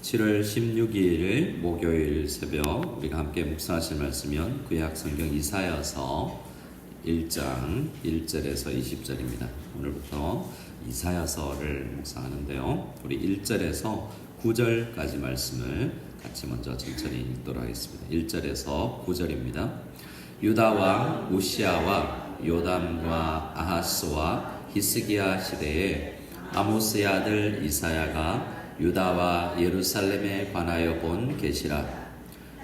7월 16일 목요일 새벽 우리가 함께 묵상하실 말씀은 구약 성경 이사야서 1장 1절에서 20절입니다. 오늘부터 이사야서를 묵상하는데요. 우리 1절에서 9절까지 말씀을 같이 먼저 천천히 읽도록 하겠습니다. 1절에서 9절입니다. 유다 왕 우시아와 요담과 아하스와 히스기야 시대에 아모스의 아들 이사야가 유다와 예루살렘에 관하여 본 계시라.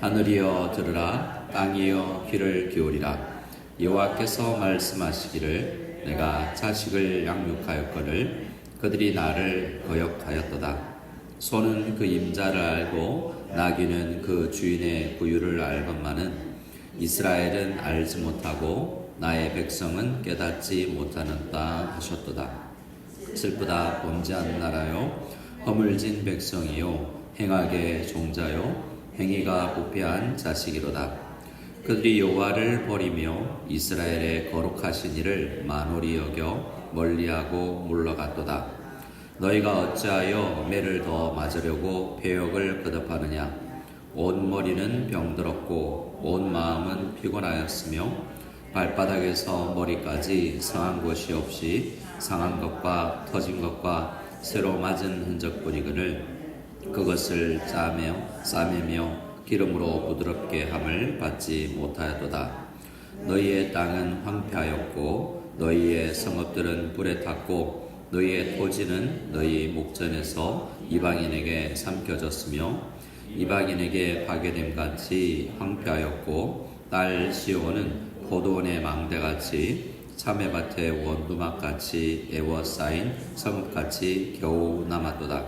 하늘이여 들으라, 땅이여 귀를 기울이라. 여호와께서 말씀하시기를 내가 자식을 양육하였거늘 그들이 나를 거역하였도다. 소는 그 임자를 알고 나귀는 그 주인의 부유를 알건만은 이스라엘은 알지 못하고 나의 백성은 깨닫지 못하는다 하셨도다. 슬프다 범죄한 나라요, 허물진 백성이요, 행악의 종자요, 행위가 부패한 자식이로다. 그들이 여호와를 버리며 이스라엘의 거룩하신 이를 만홀히 여겨 멀리하고 물러갔도다. 너희가 어찌하여 매를 더 맞으려고 배역을 거듭하느냐. 온 머리는 병들었고 온 마음은 피곤하였으며 발바닥에서 머리까지 상한 곳이 없이 상한 것과 터진 것과 새로 맞은 흔적뿐이거늘 그것을 싸매며 기름으로 부드럽게 함을 받지 못하였도다. 너희의 땅은 황폐하였고 너희의 성읍들은 불에 탔고 너희의 토지는 너희 목전에서 이방인에게 삼켜졌으며 이방인에게 파괴됨같이 황폐하였고 딸 시온은 포도원의 망대같이 참외밭의 원두막같이 애워싸인 성읍같이 겨우 남았도다.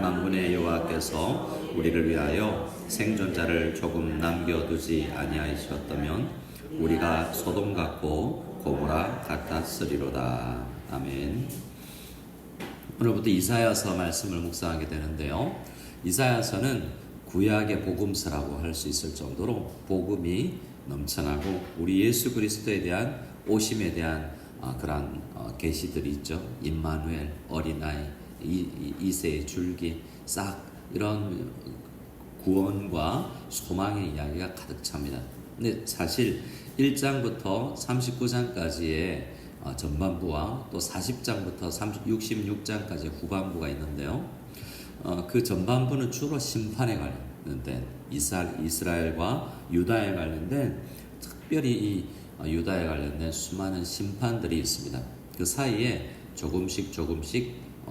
만군의 여호와께서 우리를 위하여 생존자를 조금 남겨두지 아니하셨다면 우리가 소돔 같고 고모라 같았으리로다. 아멘. 오늘부터 이사야서 말씀을 묵상하게 되는데요. 이사야서는 구약의 복음서라고 할 수 있을 정도로 복음이 넘쳐나고 우리 예수 그리스도에 대한 오심에 대한 그런 계시들이 있죠. 임마누엘, 어린아이, 이새의 줄기, 싹 이런 구원과 소망의 이야기가 가득 찹니다. 근데 사실 1장부터 39장까지의 전반부와 또 40장부터 66장까지의 후반부가 있는데요. 그 전반부는 주로 심판에 관련된 이스라엘과 유다에 관련된 특별히 이 유다에 관련된 수많은 심판들이 있습니다. 그 사이에 조금씩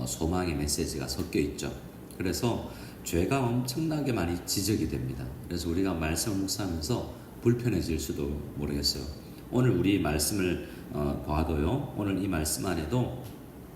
소망의 메시지가 섞여 있죠. 그래서 죄가 엄청나게 많이 지적이 됩니다. 그래서 우리가 말씀을 묵상하면서 불편해질 수도 모르겠어요. 오늘 우리 말씀을 봐도요, 오늘 이 말씀 안에도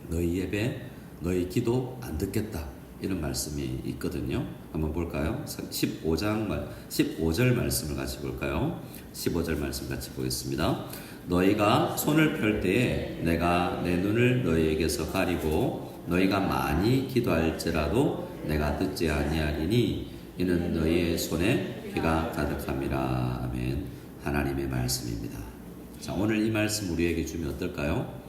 너희 예배, 너희 기도 안 듣겠다 이런 말씀이 있거든요. 한번 볼까요? 15절 말씀을 같이 볼까요? 15절 말씀 같이 보겠습니다. 너희가 손을 펼 때에 내가 내 눈을 너희에게서 가리고 너희가 많이 기도할지라도 내가 듣지 아니하리니 이는 너희의 손에 피가 가득함이라. 아멘. 하나님의 말씀입니다. 자, 오늘 이 말씀 우리에게 주면 어떨까요?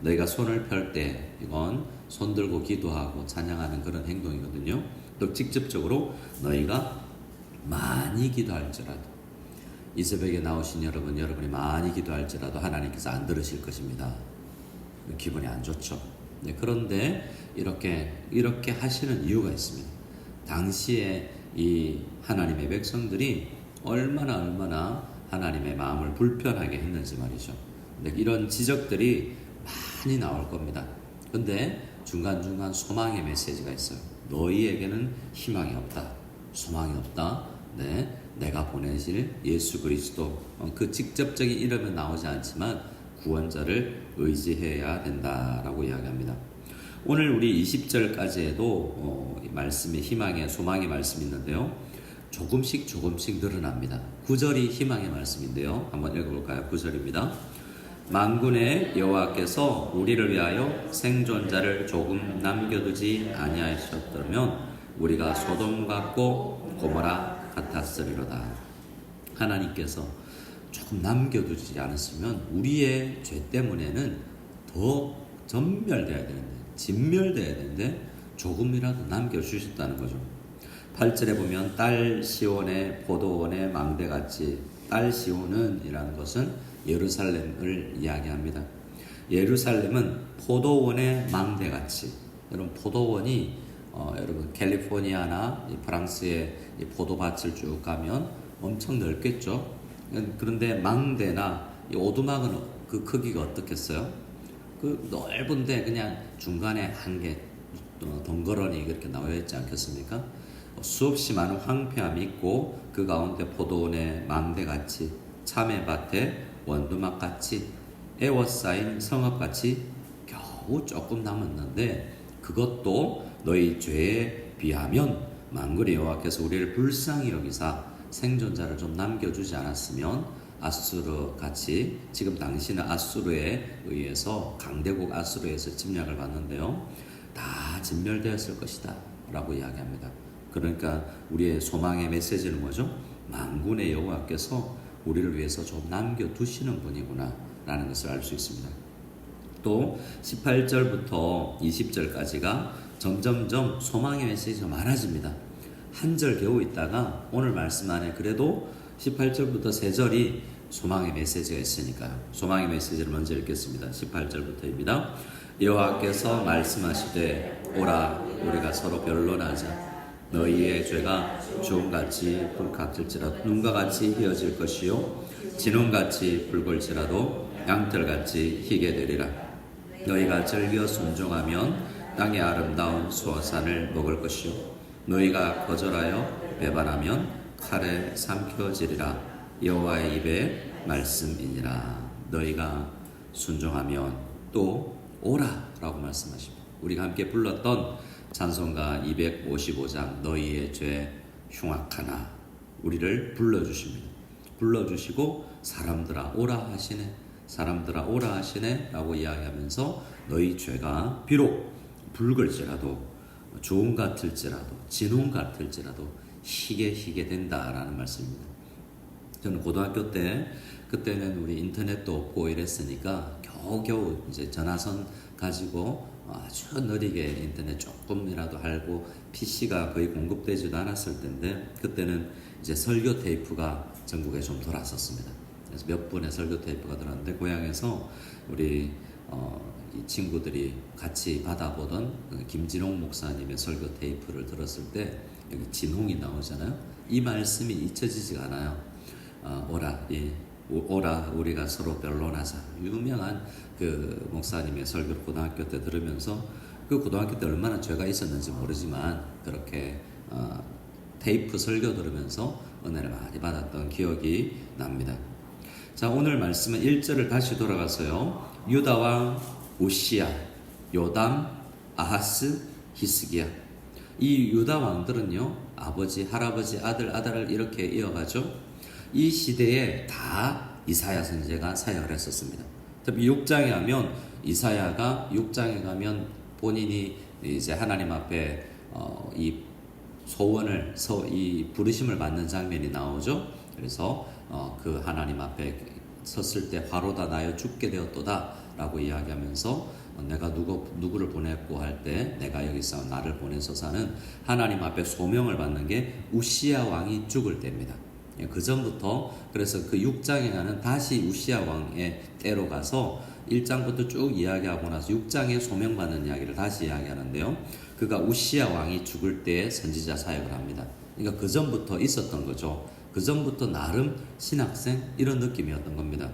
너희가 손을 펼 때 이건 손 들고 기도하고 찬양하는 그런 행동이거든요. 또 직접적으로 너희가 많이 기도할지라도 이 새벽에 나오신 여러분이 많이 기도할지라도 하나님께서 안 들으실 것입니다. 기분이 안 좋죠. 네, 그런데 이렇게 하시는 이유가 있습니다. 당시에 이 하나님의 백성들이 얼마나 하나님의 마음을 불편하게 했는지 말이죠. 네, 이런 지적들이 많이 나올 겁니다. 근데 중간중간 소망의 메시지가 있어요. 너희에게는 희망이 없다. 소망이 없다. 네, 내가 보내실 예수 그리스도, 그 직접적인 이름은 나오지 않지만 구원자를 의지해야 된다라고 이야기합니다. 오늘 우리 20절까지에도 말씀의 희망의 소망의 말씀이 있는데요. 조금씩 늘어납니다. 9절이 희망의 말씀인데요. 한번 읽어볼까요? 9절입니다. 만군의 여호와께서 우리를 위하여 생존자를 조금 남겨두지 아니하셨다면 우리가 소돔 같고 고모라 같았으리로다. 하나님께서 조금 남겨두지 않았으면 우리의 죄 때문에는 더 진멸돼야 되는데 조금이라도 남겨주셨다는 거죠. 8절에 보면 딸 시온의 포도원의 망대같이, 딸 시온은 이라는 것은 예루살렘을 이야기합니다. 예루살렘은 포도원의 망대같이, 여러분 포도원이 여러분 캘리포니아나 프랑스의 포도밭을 쭉 가면 엄청 넓겠죠. 그런데 망대나 이 오두막은 그 크기가 어떻겠어요? 그 넓은데 그냥 중간에 한 개 덩그러니 그렇게 나와 있지 않겠습니까? 수없이 많은 황폐함이 있고 그 가운데 포도원의 망대같이, 참외밭에 원두막같이, 에워싸인 성읍같이 겨우 조금 남았는데, 그것도 너희 죄에 비하면 만군의 여호와께서 우리를 불쌍히 여기사 생존자를 좀 남겨주지 않았으면 아수르 같이, 지금 당시는 아수르에 의해서, 강대국 아수르에서 침략을 받는데요, 다 진멸되었을 것이다 라고 이야기합니다. 그러니까 우리의 소망의 메시지는 뭐죠? 만군의 여호와께서 우리를 위해서 좀 남겨두시는 분이구나 라는 것을 알 수 있습니다. 또 18절부터 20절까지가 점점점 소망의 메시지가 많아집니다. 한 절 겨우 있다가 오늘 말씀 안에 그래도 18절부터 3절이 소망의 메시지가 있으니까요. 소망의 메시지를 먼저 읽겠습니다. 18절부터입니다. 여호와께서 말씀하시되 오라 우리가 서로 변론하자. 너희의 죄가 주홍같이 붉같을지라도 눈과 같이 희어질 것이요 진홍같이 붉을지라도 양털같이 희게 되리라. 너희가 즐겨 순종하면 땅의 아름다운 수어산을 먹을 것이요 너희가 거절하여 배반하면 칼에 삼켜지리라. 여호와의 입의 말씀이니라. 너희가 순종하면, 또 오라 라고 말씀하십니다. 우리가 함께 불렀던 찬송가 255장 너희의 죄 흉악하나, 우리를 불러주십니다. 불러주시고 사람들아 오라 하시네, 사람들아 오라 하시네 라고 이야기하면서 너희 죄가 비록 붉을지라도 주홍 같을지라도 진홍 같을지라도 희게 된다라는 말씀입니다. 저는 고등학교 때, 그때는 우리 인터넷도 없고 이랬으니까 겨우겨우 이제 전화선 가지고 아주 느리게 인터넷 조금이라도 알고 PC가 거의 공급되지도 않았을 텐데, 그때는 이제 설교 테이프가 전국에 좀 돌았었습니다. 그래서 몇 분의 설교 테이프가 들었는데, 고향에서 우리 이 친구들이 같이 받아보던 김진홍 목사님의 설교 테이프를 들었을 때 여기 진홍이 나오잖아요. 이 말씀이 잊혀지지가 않아요. 오라, 오라 우리가 서로 변론하자. 유명한 그 목사님의 설교를 고등학교 때 들으면서, 그 고등학교 때 얼마나 죄가 있었는지 모르지만 그렇게 테이프 설교 들으면서 은혜를 많이 받았던 기억이 납니다. 자, 오늘 말씀은 1절을 다시 돌아가서요, 유다 왕 우시야, 요담, 아하스, 히스기야. 이 유다 왕들은요, 아버지, 할아버지, 아들을 이렇게 이어가죠. 이 시대에 다 이사야 선지자가 사역을 했었습니다. 특히 6장에 하면, 이사야가 6장에 가면 본인이 이제 하나님 앞에 이 소원을, 이 부르심을 받는 장면이 나오죠. 그래서 그 하나님 앞에 섰을 때 화로다 나여 죽게 되었도다 라고 이야기하면서, 내가 누구를 보냈고 할 때 내가 여기서 나를 보내소서는 하나님 앞에 소명을 받는 게 우시야 왕이 죽을 때입니다. 그 전부터, 그래서 그 6장에 가는 다시 우시야 왕의 때로 가서 1장부터 쭉 이야기하고 나서 6장에 소명받는 이야기를 다시 이야기하는데요, 그가 우시야 왕이 죽을 때 선지자 사역을 합니다. 그러니까 그 전부터 있었던 거죠. 그 전부터 나름 신학생 이런 느낌이었던 겁니다.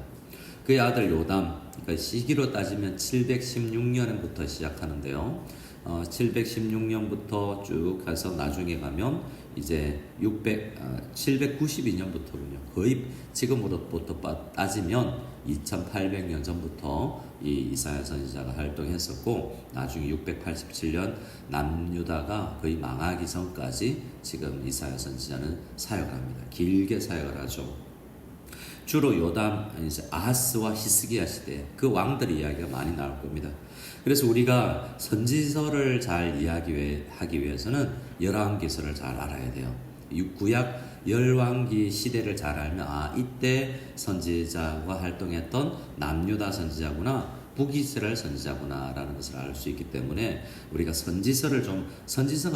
그의 아들 요담, 그러니까 시기로 따지면 716년부터 시작하는데요, 716년부터 쭉 해서 나중에 가면 이제 792년부터군요. 거의 지금으로부터 따지면 2800년 전부터 이 이사야 선지자가 활동했었고, 나중에 687년 남유다가 거의 망하기 전까지 지금 이사야 선지자는 사역을 합니다. 길게 사역을 하죠. 주로 요담, 아하스와 히스기야 시대, 그 왕들의 이야기가 많이 나올 겁니다. 그래서 우리가 선지서를 잘 이야기하기 위해서는 열왕기서를 잘 알아야 돼요. 구약 열왕기 시대를 잘 알면, 이때 선지자가 활동했던 남유다 선지자구나, 북이스라엘 선지자구나라는 것을 알 수 있기 때문에 우리가 선지서가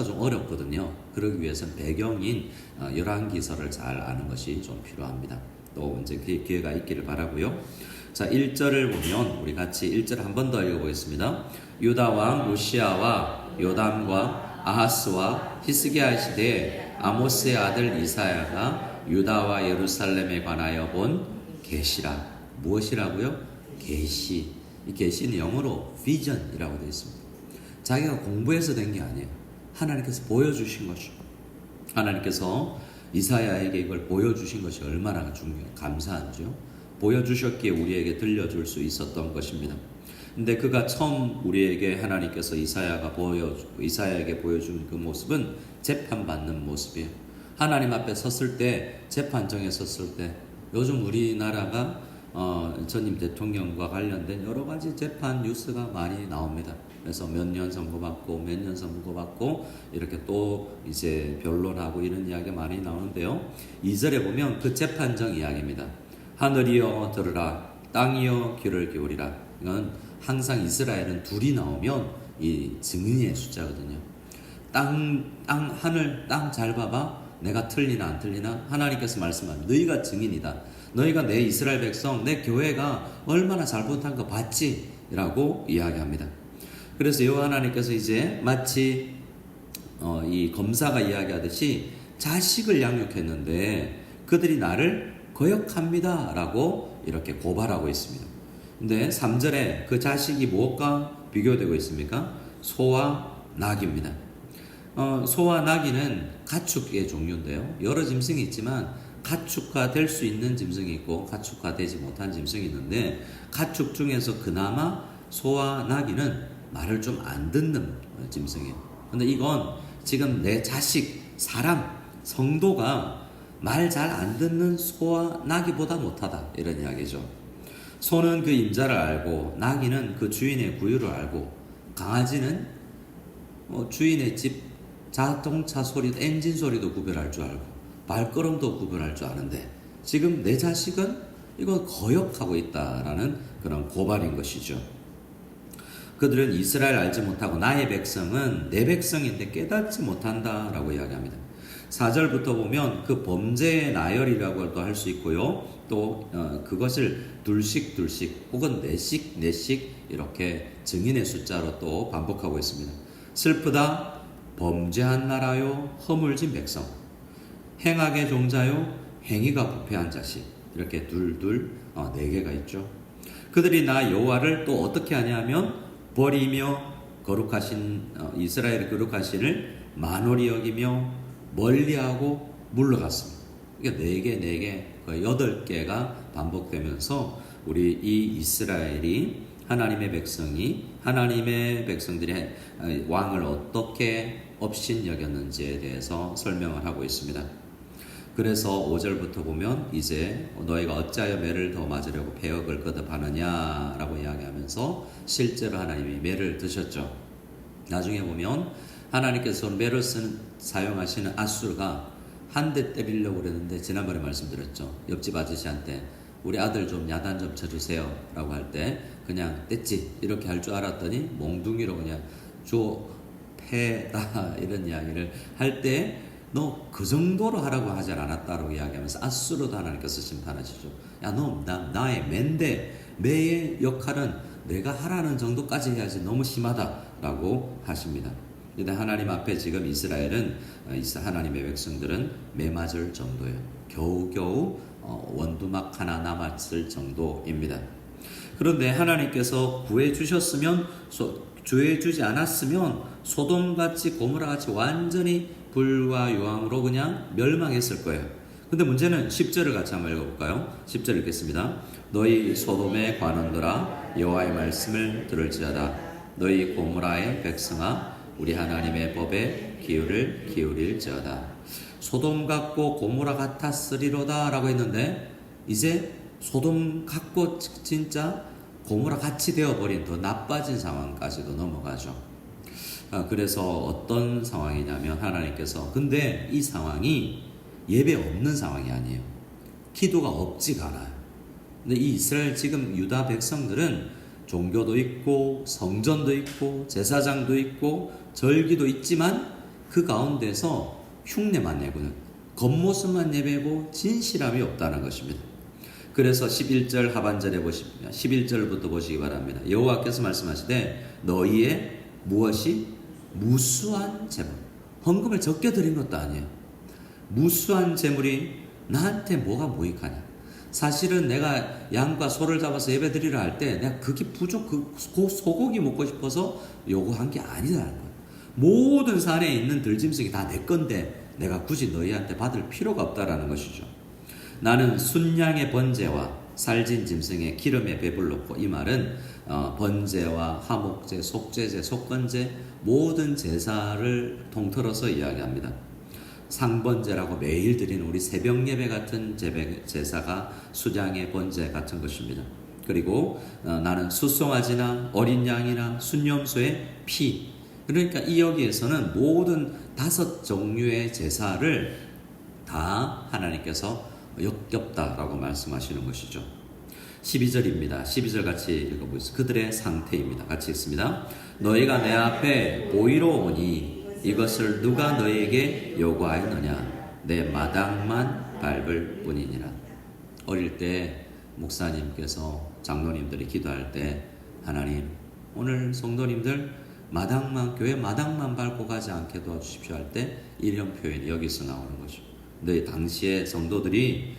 좀 어렵거든요. 그러기 위해서는 배경인 열왕기서를 잘 아는 것이 좀 필요합니다. 또 이제 그 기회가 있기를 바라고요. 자, 1절을 보면 우리 같이 1절 한 번 더 읽어보겠습니다. 유다 왕 요시야와 요담과 아하스와 히스기야 시대에 아모스의 아들 이사야가 유다와 예루살렘에 관하여 본 계시라. 무엇이라고요? 계시. 이 계시는 영어로 vision이라고 되어 있습니다. 자기가 공부해서 된 게 아니에요. 하나님께서 보여주신 것이죠. 하나님께서 이사야에게 이걸 보여주신 것이 얼마나 중요해요. 감사하죠. 보여주셨기에 우리에게 들려줄 수 있었던 것입니다. 근데 그가 처음 우리에게 하나님께서 이사야에게 보여준 그 모습은 재판받는 모습이에요. 하나님 앞에 섰을 때, 재판정에 섰을 때, 요즘 우리나라가 전임 대통령과 관련된 여러 가지 재판 뉴스가 많이 나옵니다. 그래서 몇 년 선고받고 몇 년 선고받고 이렇게 또 이제 변론하고 이런 이야기가 많이 나오는데요. 2절에 보면 그 재판정 이야기입니다. 하늘이여 들으라, 땅이여 귀를 기울이라. 이건 항상 이스라엘은 둘이 나오면 이 증인의 숫자거든요. 하늘, 땅 잘 봐봐. 내가 틀리나 안 틀리나? 하나님께서 말씀한 너희가 증인이다. 너희가 내 이스라엘 백성, 내 교회가 얼마나 잘못한 거 봤지? 라고 이야기합니다. 그래서 여호와 하나님께서 이제 마치 이 검사가 이야기하듯이 자식을 양육했는데 그들이 나를 거역합니다 라고 이렇게 고발하고 있습니다. 근데 3절에 그 자식이 무엇과 비교되고 있습니까? 소와 낙입니다. 소와 나귀는 가축의 종류인데요. 여러 짐승이 있지만 가축화될 수 있는 짐승이 있고 가축화되지 못한 짐승이 있는데 가축 중에서 그나마 소와 나귀는 말을 좀 안 듣는 짐승이에요. 근데 이건 지금 내 자식, 사람, 성도가 말 잘 안 듣는 소와 나귀보다 못하다 이런 이야기죠. 소는 그 임자를 알고 나귀는 그 주인의 구유를 알고 강아지는 주인의 집 자동차 소리, 엔진 소리도 구별할 줄 알고 발걸음도 구별할 줄 아는데 지금 내 자식은 이걸 거역하고 있다라는 그런 고발인 것이죠. 그들은 이스라엘 알지 못하고 나의 백성은 내 백성인데 깨닫지 못한다라고 이야기합니다. 4절부터 보면 그 범죄의 나열이라고도 할 수 있고요. 또 그것을 둘씩 혹은 넷씩 이렇게 증인의 숫자로 또 반복하고 있습니다. 슬프다 범죄한 나라요 허물진 백성, 행악의 종자요 행위가 부패한 자식. 이렇게 네 개가 있죠. 그들이 나 여호와를 또 어떻게 하냐면 버리며 거룩하신 이스라엘의 거룩하신을 만홀히 여기며 멀리하고 물러갔습니다. 그러니까 4개, 거의 8개가 반복되면서 우리 이 이스라엘이 하나님의 백성들이 왕을 어떻게 업신여겼는지에 대해서 설명을 하고 있습니다. 그래서 5절부터 보면 이제 너희가 어찌하여 매를 더 맞으려고 배역을 거듭하느냐라고 이야기하면서 실제로 하나님이 매를 드셨죠. 나중에 보면 하나님께서 매를 사용하시는 아수르가 한 대 때리려고 그랬는데 지난번에 말씀드렸죠. 옆집 아저씨한테 우리 아들 좀 야단 좀 쳐주세요 라고 할 때 그냥 뗐지 이렇게 할 줄 알았더니 몽둥이로 그냥 패라 이런 이야기를 할 때 너 그 정도로 하라고 하지 않았다라고 이야기하면서 아수르도 하나님께서 심판하시죠. 야, 너 나의 매의 역할은 내가 하라는 정도까지 해야지 너무 심하다라고 하십니다. 근데 하나님 앞에 지금 이스라엘은 하나님의 백성들은 매 맞을 정도예요. 겨우겨우 원두막 하나 남았을 정도입니다. 그런데 하나님께서 구해주셨으면 구해주지 않았으면 소돔같이 고모라같이 완전히 불과 유황으로 그냥 멸망했을 거예요. 근데 문제는 10절을 같이 한번 읽어볼까요? 10절 읽겠습니다. 너희 소돔의 관원들아 여호와의 말씀을 들을지어다. 너희 고모라의 백성아 우리 하나님의 법에 귀를 기울일지어다. 소돔 같고 고모라 같았으리로다 라고 했는데 이제 소돔 같고 진짜 고모라 같이 되어버린 더 나빠진 상황까지도 넘어가죠. 그래서 어떤 상황이냐면 하나님께서 근데 이 상황이 예배 없는 상황이 아니에요. 기도가 없지가 않아요. 근데 이 이스라엘 지금 유다 백성들은 종교도 있고 성전도 있고 제사장도 있고 절기도 있지만 그 가운데서 흉내만 내고는 겉모습만 예배고 진실함이 없다는 것입니다. 그래서 11절 하반절에 보시면 11절부터 보시기 바랍니다. 여호와께서 말씀하시되 너희의 무엇이 무수한 재물, 헌금을 적게 드린 것도 아니에요. 무수한 재물이 나한테 뭐가 무익하냐. 사실은 내가 양과 소를 잡아서 예배 드리려 할 때 내가 그게 그 소고기 먹고 싶어서 요구한 게 아니라는 거예요. 모든 산에 있는 들짐승이 다 내 건데 내가 굳이 너희한테 받을 필요가 없다라는 것이죠. 나는 순양의 번제와 살진 짐승의 기름에 배불렀고, 이 말은 번제와 화목제, 속죄제, 속건제 모든 제사를 통틀어서 이야기합니다. 상번제라고 매일 드리는 우리 새벽 예배 같은 제사가 수장의 번제 같은 것입니다. 그리고 나는 수송아지나 어린 양이나 순염소의 피, 그러니까 이 여기에서는 모든 5 종류의 제사를 다 하나님께서 역겹다라고 말씀하시는 것이죠. 12절입니다. 12절 같이 읽어보겠습니다. 그들의 상태입니다. 같이 읽습니다. 너희가 내 앞에 보이러 오니 이것을 누가 너희에게 요구하였느냐. 내 마당만 밟을 뿐이니라. 어릴 때 목사님께서 장로님들이 기도할 때 하나님 오늘 성도님들 마당만, 교회 마당만 밟고 가지 않게 도와주십시오 할 때 이런 표현이 여기서 나오는 거죠. 근데 당시에 성도들이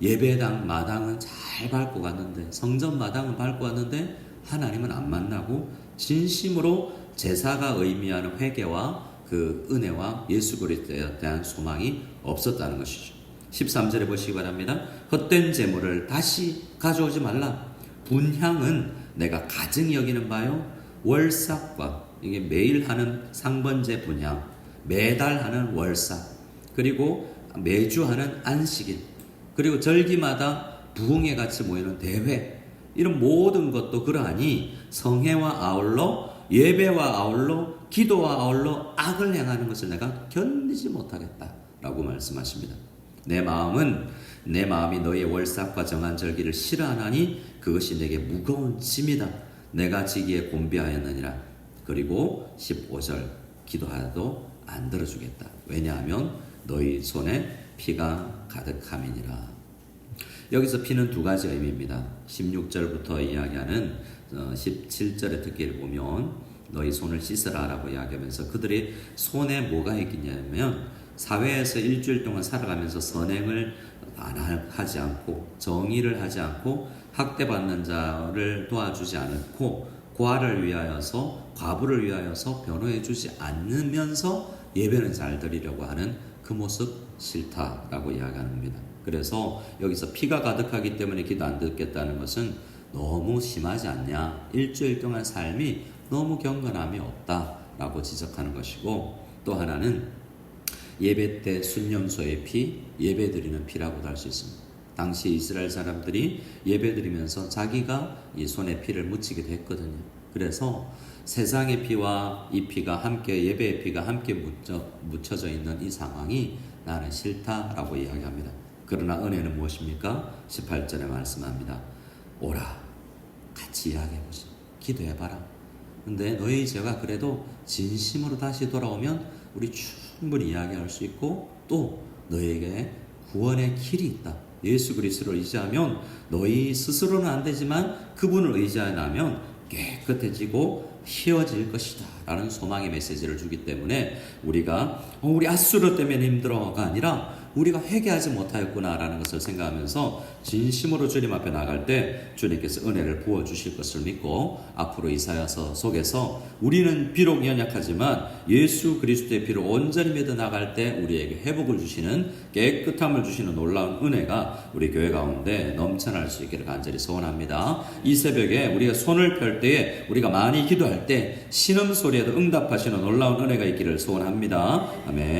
예배당 마당은 잘 밟고 갔는데, 성전 마당은 밟고 왔는데 하나님은 안 만나고 진심으로 제사가 의미하는 회개와 그 은혜와 예수 그리스도에 대한 소망이 없었다는 것이죠. 13절에 보시기 바랍니다. 헛된 재물을 다시 가져오지 말라. 분향은 내가 가증히 여기는 바요. 월삭과, 이게 매일 하는 상번제 분향, 매달 하는 월삭, 그리고 매주 하는 안식일, 그리고 절기마다 부흥회 같이 모이는 대회, 이런 모든 것도 그러하니 성회와 아울러 예배와 아울러 기도와 아울러 악을 행하는 것을 내가 견디지 못하겠다라고 말씀하십니다. 내 마음이 너희의 월삭과 정한 절기를 싫어하나니 그것이 내게 무거운 짐이다. 내가 지기에 곤비하였느니라. 그리고 15절 기도하여도 안 들어주겠다. 왜냐하면 너희 손에 피가 가득함이니라. 여기서 피는 2가지 의미입니다. 16절부터 이야기하는 17절의 특기를 보면 너희 손을 씻으라 라고 이야기하면서 그들의 손에 뭐가 있겠냐면 사회에서 일주일 동안 살아가면서 선행을 하지 않고 정의를 하지 않고 학대받는 자를 도와주지 않고 과부를 위하여서 변호해 주지 않으면서 예배는 잘 드리려고 하는 그 모습 싫다라고 이야기하는 겁니다. 그래서 여기서 피가 가득하기 때문에 기도 안 듣겠다는 것은 너무 심하지 않냐, 일주일 동안 삶이 너무 경건함이 없다라고 지적하는 것이고, 또 하나는 예배 때 순염소의 피, 예배 드리는 피라고도 할 수 있습니다. 당시 이스라엘 사람들이 예배 드리면서 자기가 이 손에 피를 묻히기도 했거든요. 그래서 세상의 피와 이 피가 함께, 예배의 피가 함께 묻혀져 있는 이 상황이 나는 싫다라고 이야기합니다. 그러나 은혜는 무엇입니까? 18절에 말씀합니다. 오라, 같이 이야기해보자, 기도해봐라. 근데 너희 죄가 그래도 진심으로 다시 돌아오면 우리 충분히 이야기할 수 있고, 또 너희에게 구원의 길이 있다. 예수 그리스도를 의지하면 너희 스스로는 안 되지만 그분을 의지하면 깨끗해지고 희어질 것이다 라는 소망의 메시지를 주기 때문에 우리가 우리 앗수르 때문에 힘들어가 아니라 우리가 회개하지 못하였구나 라는 것을 생각하면서 진심으로 주님 앞에 나갈 때 주님께서 은혜를 부어주실 것을 믿고, 앞으로 이사야서 속에서 우리는 비록 연약하지만 예수 그리스도의 피로 온전히 믿어 나갈 때 우리에게 회복을 주시는, 깨끗함을 주시는 놀라운 은혜가 우리 교회 가운데 넘쳐날 수 있기를 간절히 소원합니다. 이 새벽에 우리가 손을 펼 때에, 우리가 많이 기도할 때 신음소리에도 응답하시는 놀라운 은혜가 있기를 소원합니다. 아멘.